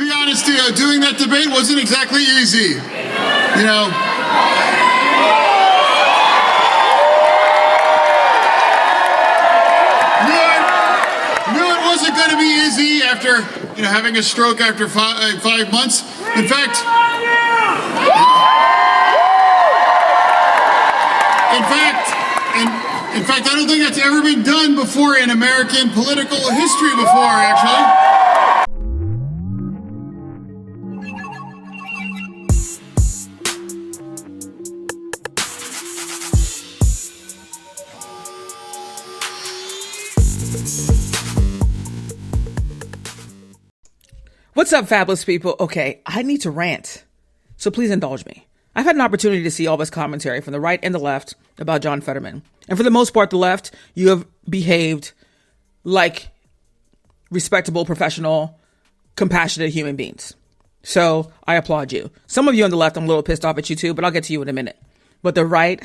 be honest, doing that debate wasn't exactly easy. You know, knew it wasn't going to be easy after, having a stroke after 5 months. In fact, I don't think that's ever been done before in American political history before, actually. What's up, fabulous people? Okay, I need to rant, so please indulge me. I've had an opportunity to see all this commentary from the right and the left about John Fetterman. And for the most part, the left, you have behaved like respectable, professional, compassionate human beings. So I applaud you. Some of you on the left, I'm a little pissed off at you too, but I'll get to you in a minute. But the right,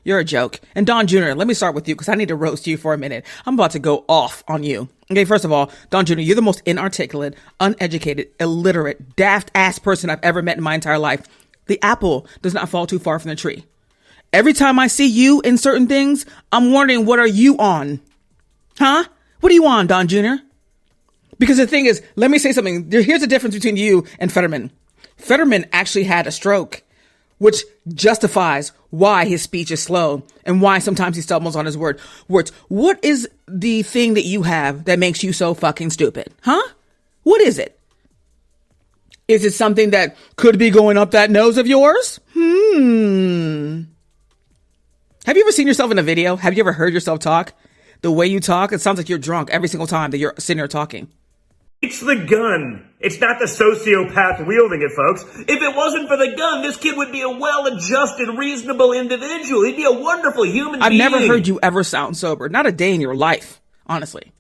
you're a joke. And Don Jr., let me start with you because I need to roast you for a minute. I'm about to go off on you. Okay, first of all, Don Jr., you're the most inarticulate, uneducated, illiterate, daft-ass person I've ever met in my entire life. The apple does not fall too far from the tree. Every time I see you in certain things, I'm wondering, what are you on? Huh? What are you on, Don Jr.? Because the thing is, let me say something. Here's the difference between you and Fetterman. Fetterman actually had a stroke, which justifies why his speech is slow and why sometimes he stumbles on his words. What is the thing that you have that makes you so fucking stupid? Huh? What is it? Is it something that could be going up that nose of yours? Have you ever seen yourself in a video? Have you ever heard yourself talk? The way you talk, it sounds like you're drunk every single time that you're sitting there talking. It's the gun. It's not the sociopath wielding it, folks. If it wasn't for the gun, this kid would be a well-adjusted, reasonable individual. He'd be a wonderful human being. I've never heard you ever sound sober. Not a day in your life, honestly.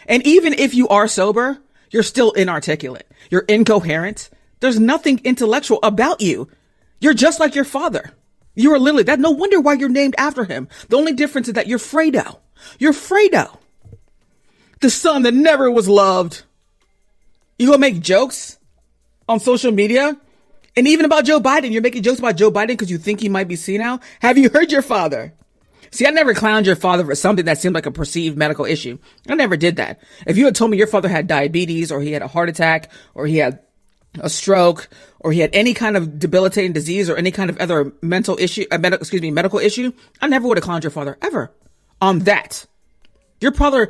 And even if you are sober, you're still inarticulate. You're incoherent. There's nothing intellectual about you. You're just like your father. You are literally that. No wonder why you're named after him. The only difference is that you're Fredo. You're Fredo, the son that never was loved. You gonna make jokes on social media? And even about Joe Biden, you're making jokes about Joe Biden because you think he might be senile? Have you heard your father? See, I never clowned your father for something that seemed like a perceived medical issue. I never did that. If you had told me your father had diabetes, or he had a heart attack, or he had a stroke, or he had any kind of debilitating disease or any kind of other medical issue, I never would have clowned your father ever on that. Your father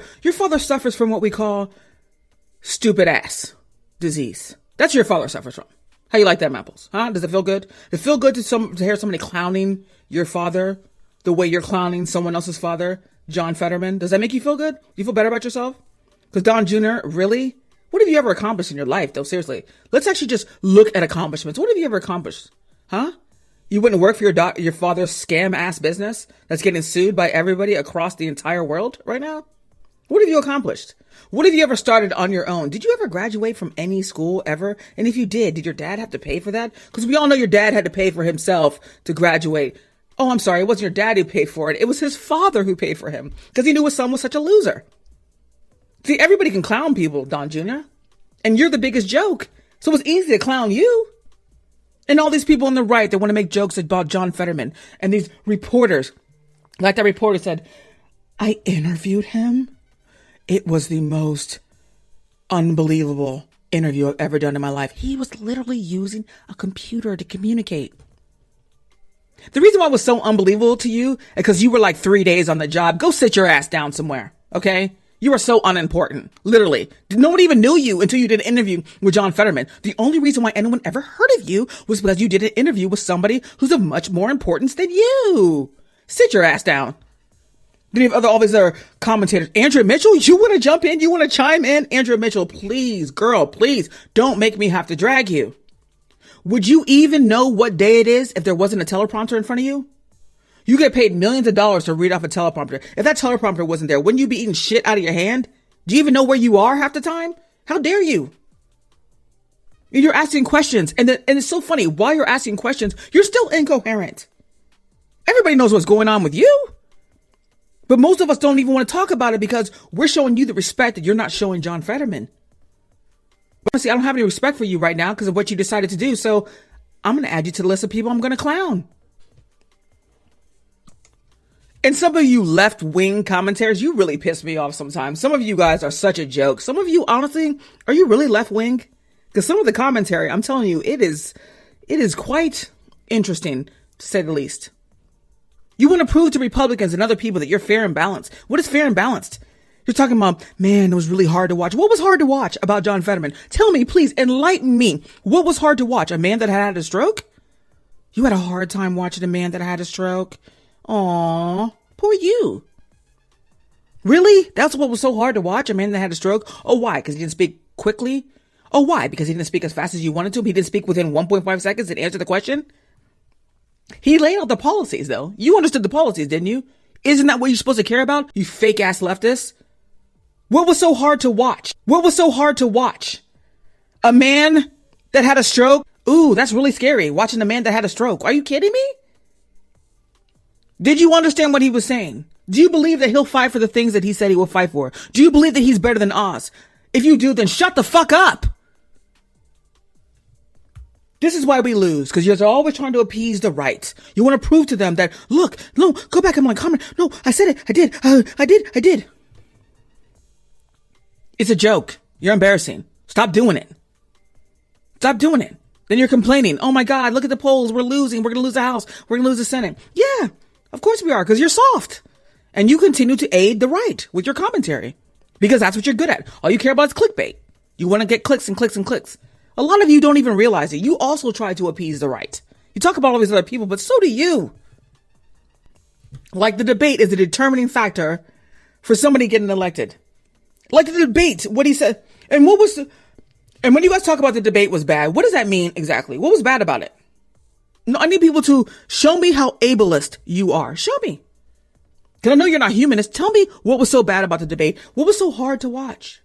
suffers from what we call stupid ass disease. That's what your father suffers from. How you like that, Mapples? Huh? Does it feel good? Does it feel good to hear somebody clowning your father the way you're clowning someone else's father, John Fetterman? Does that make you feel good? Do you feel better about yourself? Because Don Jr., really? What have you ever accomplished in your life, though? Seriously. Let's actually just look at accomplishments. What have you ever accomplished? Huh? You wouldn't work for your father's scam-ass business that's getting sued by everybody across the entire world right now? What have you accomplished? What have you ever started on your own? Did you ever graduate from any school ever? And if you did your dad have to pay for that? Because we all know your dad had to pay for himself to graduate. Oh, I'm sorry. It wasn't your dad who paid for it. It was his father who paid for him because he knew his son was such a loser. See, everybody can clown people, Don Jr., and you're the biggest joke. So it's easy to clown you. And all these people on the right that want to make jokes about John Fetterman, and these reporters, like that reporter said, I interviewed him. It was the most unbelievable interview I've ever done in my life. He was literally using a computer to communicate. The reason why it was so unbelievable to you is because you were like 3 days on the job. Go sit your ass down somewhere, okay? You are so unimportant, literally. Nobody even knew you until you did an interview with John Fetterman. The only reason why anyone ever heard of you was because you did an interview with somebody who's of much more importance than you. Sit your ass down. Then you have all these other commentators. Andrea Mitchell, you want to jump in? You want to chime in? Andrea Mitchell, please, girl, please, don't make me have to drag you. Would you even know what day it is if there wasn't a teleprompter in front of you? You get paid millions of dollars to read off a teleprompter. If that teleprompter wasn't there, wouldn't you be eating shit out of your hand? Do you even know where you are half the time? How dare you? You're asking questions. And it's so funny. While you're asking questions, you're still incoherent. Everybody knows what's going on with you. But most of us don't even want to talk about it because we're showing you the respect that you're not showing John Fetterman. Honestly, I don't have any respect for you right now because of what you decided to do. So I'm going to add you to the list of people I'm going to clown. And some of you left-wing commentators, you really piss me off sometimes. Some of you guys are such a joke. Some of you, honestly, are you really left-wing? Because some of the commentary, I'm telling you, it is quite interesting, to say the least. You want to prove to Republicans and other people that you're fair and balanced. What is fair and balanced? You're talking about, man, it was really hard to watch. What was hard to watch about John Fetterman? Tell me, please, enlighten me. What was hard to watch? A man that had a stroke? You had a hard time watching a man that had a stroke? Aw, poor you. Really? That's what was so hard to watch? A man that had a stroke? Oh, why? Because he didn't speak quickly? Oh, why? Because he didn't speak as fast as you wanted to? He didn't speak within 1.5 seconds and answer the question? He laid out the policies, though. You understood the policies, didn't you? Isn't that what you're supposed to care about? You fake-ass leftists? What was so hard to watch? What was so hard to watch? A man that had a stroke? Ooh, that's really scary. Watching a man that had a stroke. Are you kidding me? Did you understand what he was saying? Do you believe that he'll fight for the things that he said he will fight for? Do you believe that he's better than Oz? If you do, then shut the fuck up. This is why we lose, because you're always trying to appease the right. You want to prove to them that, look, no, go back and like, comment. No, I said it. I did. It's a joke. You're embarrassing. Stop doing it. Stop doing it. Then you're complaining. Oh my God, look at the polls. We're losing. We're going to lose the House. We're going to lose the Senate. Yeah, of course we are, because you're soft. And you continue to aid the right with your commentary, because that's what you're good at. All you care about is clickbait. You want to get clicks and clicks and clicks. A lot of you don't even realize it. You also try to appease the right. You talk about all these other people, but so do you. Like the debate is a determining factor for somebody getting elected. Like the debate, what he said. And when you guys talk about the debate was bad, what does that mean exactly? What was bad about it? No, I need people to show me how ableist you are. Show me. Because I know you're not humanist. Tell me what was so bad about the debate. What was so hard to watch?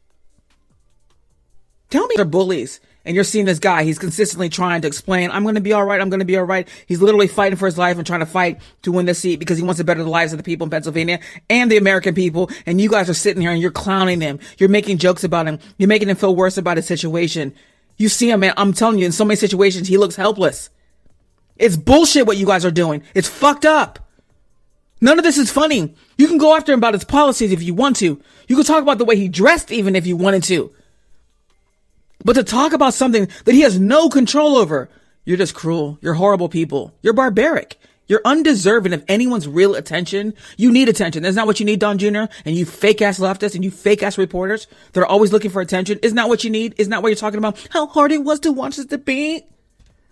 Tell me. They're bullies. And you're seeing this guy, he's consistently trying to explain, I'm going to be all right. I'm going to be all right. He's literally fighting for his life and trying to fight to win this seat because he wants to better the lives of the people in Pennsylvania and the American people. And you guys are sitting here and you're clowning him. You're making jokes about him. You're making him feel worse about his situation. You see him, man. I'm telling you, in so many situations, he looks helpless. It's bullshit what you guys are doing. It's fucked up. None of this is funny. You can go after him about his policies if you want to. You can talk about the way he dressed even if you wanted to. But to talk about something that he has no control over, you're just cruel. You're horrible people. You're barbaric. You're undeserving of anyone's real attention. You need attention. Isn't that what you need, Don Jr.? And you fake ass leftists and you fake ass reporters that are always looking for attention. Isn't that what you need? Isn't that what you're talking about? How hard it was to watch this debate?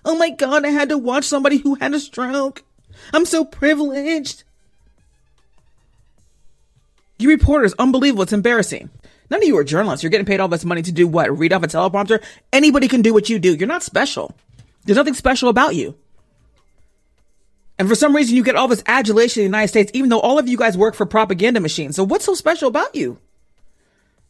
Oh my God, I had to watch somebody who had a stroke. I'm so privileged. You reporters, unbelievable. It's embarrassing. None of you are journalists. You're getting paid all this money to do what? Read off a teleprompter? Anybody can do what you do. You're not special. There's nothing special about you. And for some reason, you get all this adulation in the United States, even though all of you guys work for propaganda machines. So what's so special about you?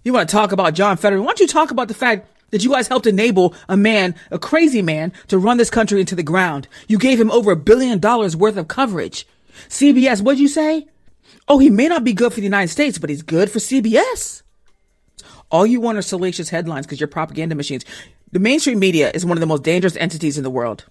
You want to talk about John Fetterman? Why don't you talk about the fact that you guys helped enable a man, a crazy man, to run this country into the ground? You gave him over $1 billion worth of coverage. CBS, what'd you say? Oh, he may not be good for the United States, but he's good for CBS. All you want are salacious headlines because you're propaganda machines. The mainstream media is one of the most dangerous entities in the world.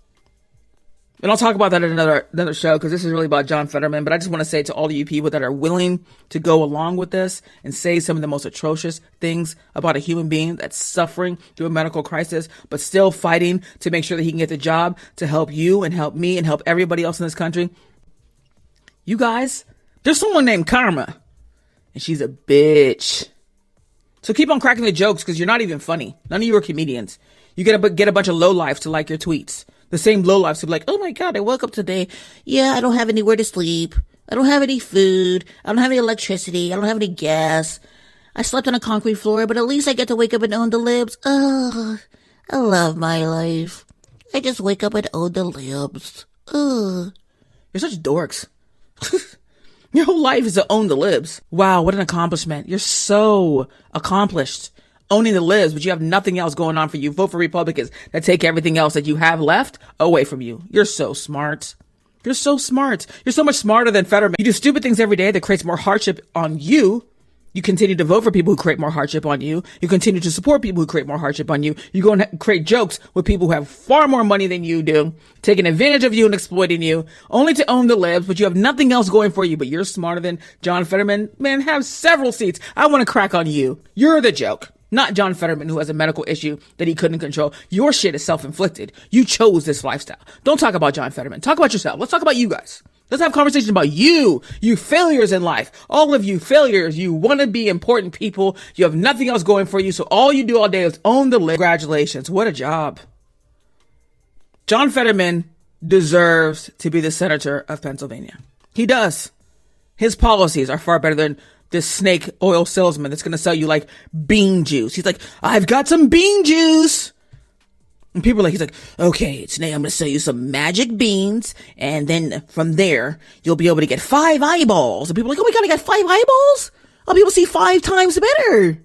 And I'll talk about that in another show because this is really about John Fetterman. But I just want to say to all of you people that are willing to go along with this and say some of the most atrocious things about a human being that's suffering through a medical crisis, but still fighting to make sure that he can get the job to help you and help me and help everybody else in this country. You guys, there's someone named Karma and she's a bitch. So keep on cracking the jokes because you're not even funny. None of you are comedians. You get a bunch of lowlifes to like your tweets. The same lowlifes who be like, oh my God, I woke up today. Yeah, I don't have anywhere to sleep. I don't have any food. I don't have any electricity. I don't have any gas. I slept on a concrete floor, but at least I get to wake up and own the libs. Oh, I love my life. I just wake up and own the libs. You're such dorks. Your whole life is to own the libs. Wow, what an accomplishment. You're so accomplished. Owning the libs, but you have nothing else going on for you. Vote for Republicans that take everything else that you have left away from you. You're so smart. You're so smart. You're so much smarter than Fetterman. You do stupid things every day that creates more hardship on you You continue to vote for people who create more hardship on you. You continue to support people who create more hardship on you. You go and create jokes with people who have far more money than you do, taking advantage of you and exploiting you, only to own the libs, but you have nothing else going for you, but you're smarter than John Fetterman. Man, have several seats. I want to crack on you. You're the joke. Not John Fetterman, who has a medical issue that he couldn't control. Your shit is self-inflicted. You chose this lifestyle. Don't talk about John Fetterman. Talk about yourself. Let's talk about you guys. Let's have conversations about you failures in life. All of you failures. You want to be important people. You have nothing else going for you. So all you do all day is own the lib. Congratulations. What a job. John Fetterman deserves to be the senator of Pennsylvania. He does. His policies are far better than this snake oil salesman that's going to sell you like bean juice. He's like, I've got some bean juice. And people are like, he's like, okay, today I'm going to sell you some magic beans. And then from there, you'll be able to get 5 eyeballs. And people are like, oh my God, I got 5 eyeballs? I'll be able to see 5 times better.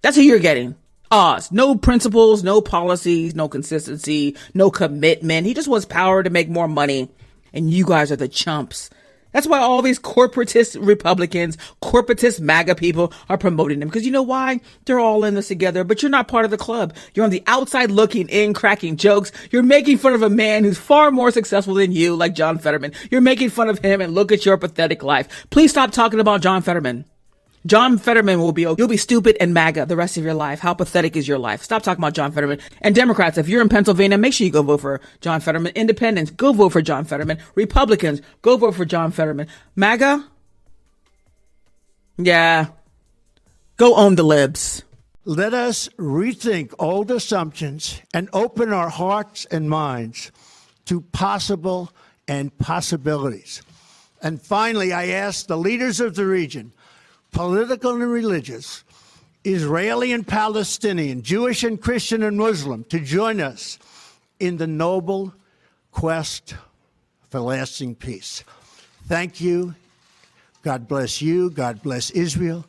That's who you're getting. Oz. No principles, no policies, no consistency, no commitment. He just wants power to make more money. And you guys are the chumps. That's why all these corporatist Republicans, corporatist MAGA people are promoting them. Because you know why? They're all in this together, but you're not part of the club. You're on the outside looking in, cracking jokes. You're making fun of a man who's far more successful than you, like John Fetterman. You're making fun of him and look at your pathetic life. Please stop talking about John Fetterman. John Fetterman you'll be stupid and MAGA the rest of your life. How pathetic is your life? Stop talking about John Fetterman. And Democrats, if you're in Pennsylvania, make sure you go vote for John Fetterman. Independents, go vote for John Fetterman. Republicans, go vote for John Fetterman. MAGA? Yeah. Go own the libs. Let us rethink old assumptions and open our hearts and minds to possible and possibilities. And finally, I ask the leaders of the region, political and religious, Israeli and Palestinian, Jewish and Christian and Muslim, to join us in the noble quest for lasting peace. Thank you. God bless you. God bless Israel.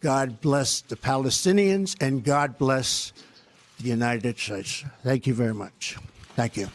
God bless the Palestinians. And God bless the United States. Thank you very much. Thank you.